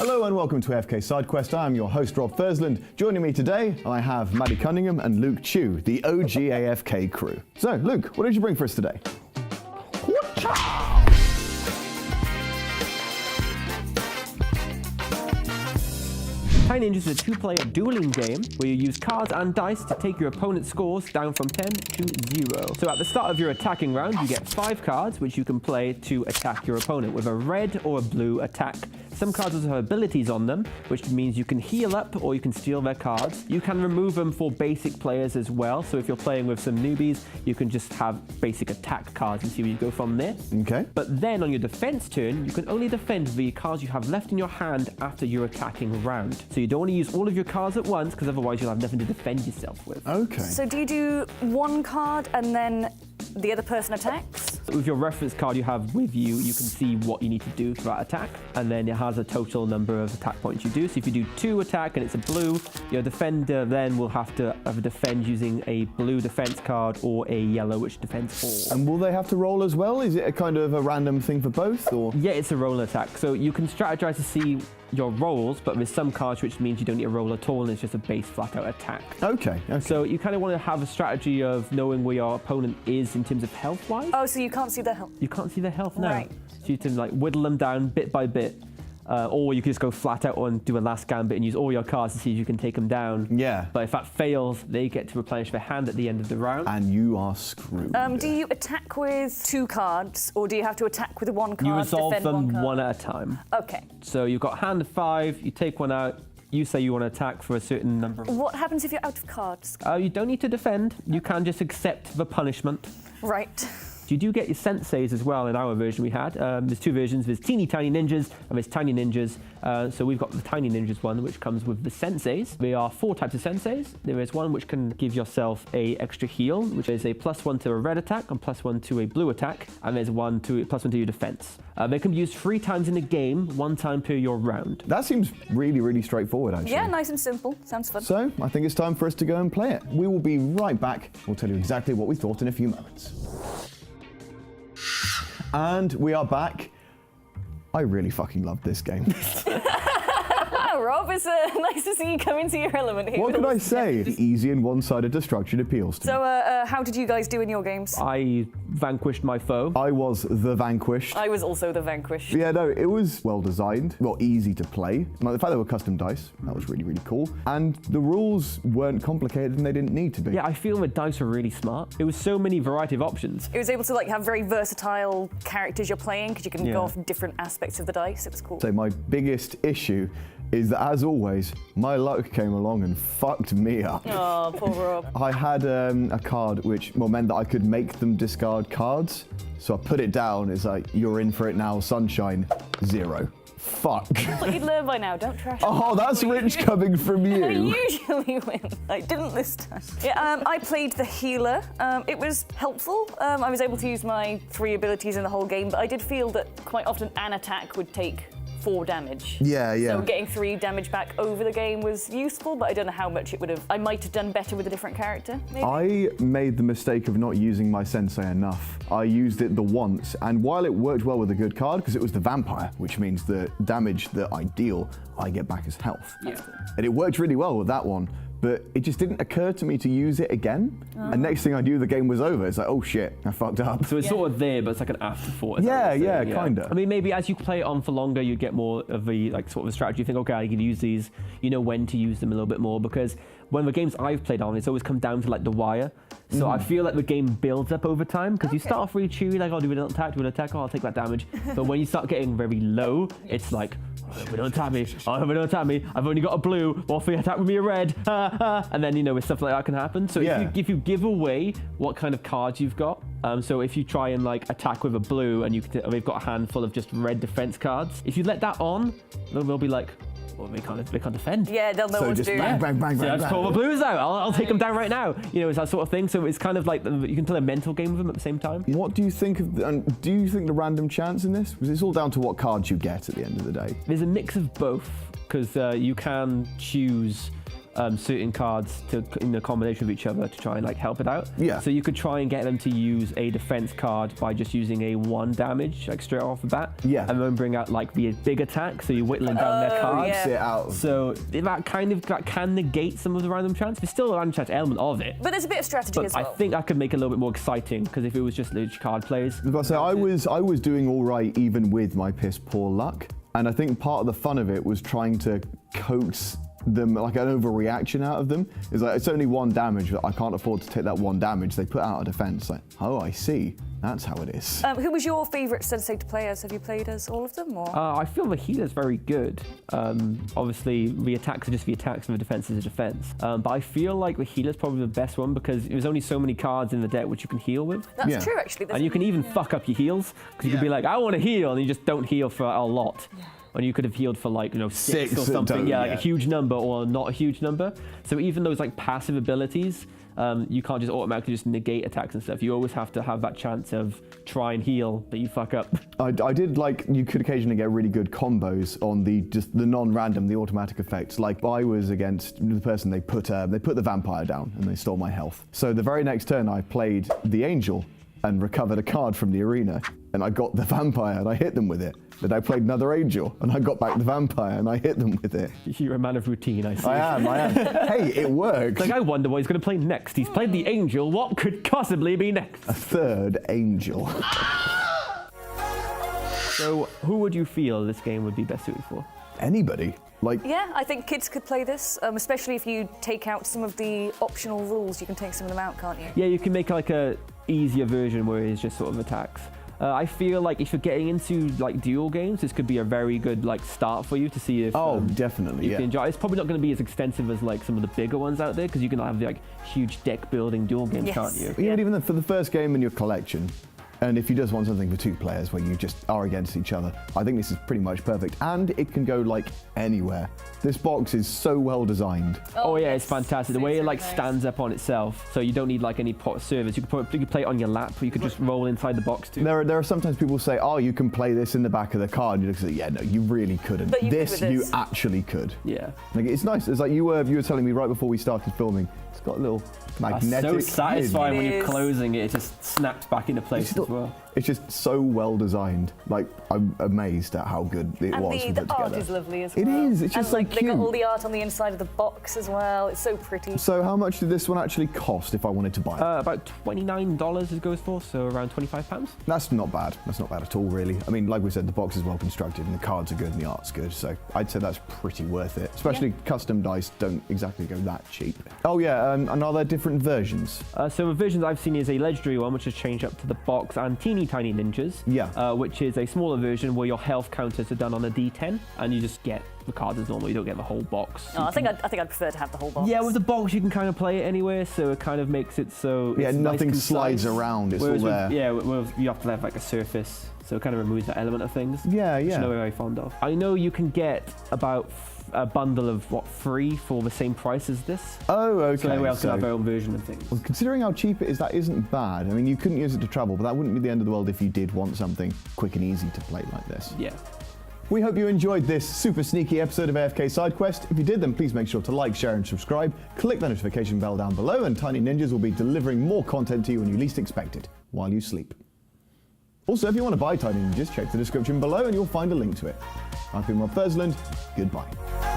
Hello and welcome to AFK Sidequest. I am your host, Rob Thursland. Joining me today, I have Maddy Cunningham and Luke Chu, the OG AFK crew. So, Luke, what did you bring for us today? Tiny Ninjas is a two-player dueling game where you use cards and dice to take your opponent's scores down from 10 to 0. So at the start of your attacking round, you get 5 cards which you can play to attack your opponent with a red or a blue attack. Some cards also have abilities on them, which means you can heal up or you can steal their cards. You can remove them for basic players as well. So if you're playing with some newbies, you can just have basic attack cards and see where you go from there. Okay. But then on your defense turn, you can only defend the cards you have left in your hand after your attacking round. So you don't want to use all of your cards at once, because otherwise you'll have nothing to defend yourself with. Okay. So do you do one card and then the other person attacks? With your reference card you have with you, you can see what you need to do for that attack, and then it has a total number of attack points you do. So if you do 2 attack and it's a blue, your defender then will have to either defend using a blue defense card or a yellow which defends all. And will they have to roll as well? Is it a kind of a random thing for both, or? Yeah, it's a roll attack. So you can strategize to see your rolls, but with some cards which means you don't need a roll at all and it's just a base flat out attack. Okay. So you kind of want to have a strategy of knowing where your opponent is in terms of health wise. Oh, so you can't see their health? You can't see their health now. Right. So you can like whittle them down bit by bit. Or you can just go flat out and do a last gambit and use all your cards to see if you can take them down. Yeah. But if that fails, they get to replenish their hand at the end of the round. And you are screwed. Do you attack with 2 cards, or do you have to attack with 1 card? You resolve defend them 1 card? one at a time. Okay. So you've got hand of 5, you take one out, you say you want to attack for a certain number. What happens if you're out of cards? You don't need to defend, you can just accept the punishment. Right. You do get your senseis as well in our version we had. There's 2 versions, there's Teeny Tiny Ninjas and there's Tiny Ninjas. So we've got the Tiny Ninjas one, which comes with the senseis. There are 4 types of senseis. There is one which can give yourself a extra heal, which is a +1 to a red attack and +1 to a blue attack. And there's +1 to your defense. They can be used 3 times in a game, 1 time per your round. That seems really, really straightforward, actually. Yeah, nice and simple. Sounds fun. So, I think it's time for us to go and play it. We will be right back. We'll tell you exactly what we thought in a few moments. And we are back. I really fucking love this game. Rob, it's nice to see you come into your element here. What can I say? The easy and one-sided destruction appeals to me. So, how did you guys do in your games? I vanquished my foe. I was the vanquished. I was also the vanquished. Yeah, no, it was well designed, well, easy to play. Like the fact they were custom dice, that was really, really cool. And the rules weren't complicated and they didn't need to be. Yeah, I feel the dice were really smart. There was so many variety of options. It was able to like have very versatile characters you're playing, because you can go off different aspects of the dice. It was cool. So my biggest issue is that, as always, my luck came along and fucked me up. Oh, poor Rob. I had a card which meant that I could make them discard cards. So I put it down, it's like, you're in for it now, sunshine, 0. Fuck. But you'd learn by now, don't trash. Oh, that's rich coming from I you. usually win. I didn't this time. Yeah, I played the healer. It was helpful. I was able to use my 3 abilities in the whole game, but I did feel that quite often an attack would take 4 damage. Yeah. So getting 3 damage back over the game was useful, but I don't know how much it would have. I might have done better with a different character, maybe. I made the mistake of not using my sensei enough. I used it the once, and while it worked well with a good card, because it was the vampire, which means the damage that I deal, I get back as health. Yeah. And it worked really well with that one, but it just didn't occur to me to use it again. And next thing I knew, the game was over. It's like, oh shit, I fucked up. So it's sort of there, but it's like an afterthought. Yeah, kinda. I mean, maybe as you play it on for longer, you get more of a like sort of a strategy. You think, okay, I can use these. You know when to use them a little bit more, because when the games I've played on, it's always come down to like the wire. So I feel like the game builds up over time, because you start off really chewy, like, oh, do an attack, oh, I'll take that damage. But when you start getting very low, it's like, oh, don't attack me, I've only got a blue, well, if you attack with me a red, and then, you know, stuff like that can happen. So if you give away what kind of cards you've got, so if you try and like attack with a blue and they've got a handful of just red defense cards, if you let that on, they'll be like, well, they can't defend. Yeah, they'll know what to do. Bang, bang, bang, So bang, I just bang. call the blues out. I'll take them down right now. You know, it's that sort of thing. So it's kind of like you can play a mental game with them at the same time. What do you think of, and do you think the random chance in this? Because it's all down to what cards you get at the end of the day. There's a mix of both, because you can choose certain cards to in a combination with each other to try and like help it out. Yeah. So you could try and get them to use a defense card by just using a 1 damage like straight off the bat. Yeah. And then bring out like the big attack, so you're whittling down their cards. yeah. Sit out. So that can negate some of the random chance. There's still a random chance element of it. But there's a bit of strategy But as well. I think I could make it a little bit more exciting because if it was just literally card plays. But so I was doing all right even with my piss poor luck, and I think part of the fun of it was trying to coax them like an overreaction out of them. It's like it's only 1 damage, but I can't afford to take that 1 damage. They put out a defense. Like, oh, I see. That's how it is. Who was your favourite steady state to play as? Have you played as all of them? Or? I feel the healer's very good. Obviously, the attacks are just the attacks and the defense is a defense. But I feel like the healer's probably the best one because there's only so many cards in the deck which you can heal with. That's Yeah. true, actually. And you can even fuck up your heals because you could be like, I want to heal, and you just don't heal for a lot. And you could have healed for like, 6 or something. Like a huge number or not a huge number. So even those like passive abilities, you can't just automatically just negate attacks and stuff. You always have to have that chance of try and heal, but you fuck up. I did like, you could occasionally get really good combos on the non-random, the automatic effects. Like I was against the person, they put the vampire down and they stole my health. So the very next turn I played the angel and recovered a card from the arena, and I got the vampire and I hit them with it. Then I played another angel and I got back the vampire and I hit them with it. You're a man of routine, I see. I am. Hey, it works. Like I wonder what he's going to play next. He's played the angel. What could possibly be next? A 3rd angel. So who would you feel this game would be best suited for? Anybody. Like, Yeah, I think kids could play this, especially if you take out some of the optional rules. You can take some of them out, can't you? Yeah, you can make like a easier version where it's just sort of attacks. I feel like if you're getting into like duel games, this could be a very good like start for you to see if definitely, you can enjoy. It's probably not going to be as extensive as like some of the bigger ones out there because you can have like huge deck building duel games, Yes. can't you? Yeah, but even for the first game in your collection, and if you just want something for 2 players where you just are against each other, I think this is pretty much perfect. And it can go like anywhere. This box is so well designed. Oh yeah, yes. it's fantastic. The way it like Nice. stands up on itself, so you don't need like any pot service. You could play it on your lap, or you could just roll inside the box too. There are sometimes people say, oh, you can play this in the back of the car. And you just say, yeah, no, you really couldn't. But you could with You this. actually could. Yeah. Like, it's nice. It's like you were telling me right before we started filming, it's got a little magnetic So satisfying when It you're is. closing it. It just snaps back into place as well. It's just so well designed. Like, I'm amazed at how good it And was the put art together. is lovely as It well. is, it's just and, like, so They got cute. all the art on the inside of the box as well. It's so pretty. So how much did this one actually cost if I wanted to buy it? About $29 it goes for, so around £25. That's not bad. That's not bad at all, really. I mean, like we said, the box is well constructed and the cards are good and the art's good, so I'd say that's pretty worth it. Especially custom dice don't exactly go that cheap. Oh yeah, and are there different versions? So the versions I've seen is a legendary one, which has changed up to the box, and teeny tiny ninjas, Yeah. which is a smaller version where your health counters are done on a D10, and you just get the cards as normal. You don't get the whole box. Oh, I think I'd prefer to have the whole box. Yeah, with the box you can kind of play it anyway, so it kind of makes it so Yeah, it's nice nothing concise. slides around, it's all Whereas with- there. Yeah, well, you have to have like a surface, so it kind of removes that element of things. Yeah, Which yeah. I know we're very fond of. I know you can get about a bundle of 3 for the same price as this. Oh, okay. So everyone else can have their own version of things. Well, considering how cheap it is, that isn't bad. I mean, you couldn't use it to travel, but that wouldn't be the end of the world if you did want something quick and easy to play like this. Yeah. We hope you enjoyed this super sneaky episode of AFK Sidequest. If you did, then please make sure to like, share, and subscribe. Click the notification bell down below, and Tiny Ninjas will be delivering more content to you when you least expect it, while you sleep. Also, if you want to buy Tiny Ninjas, check the description below and you'll find a link to it. I've been Rob Thursland. Goodbye.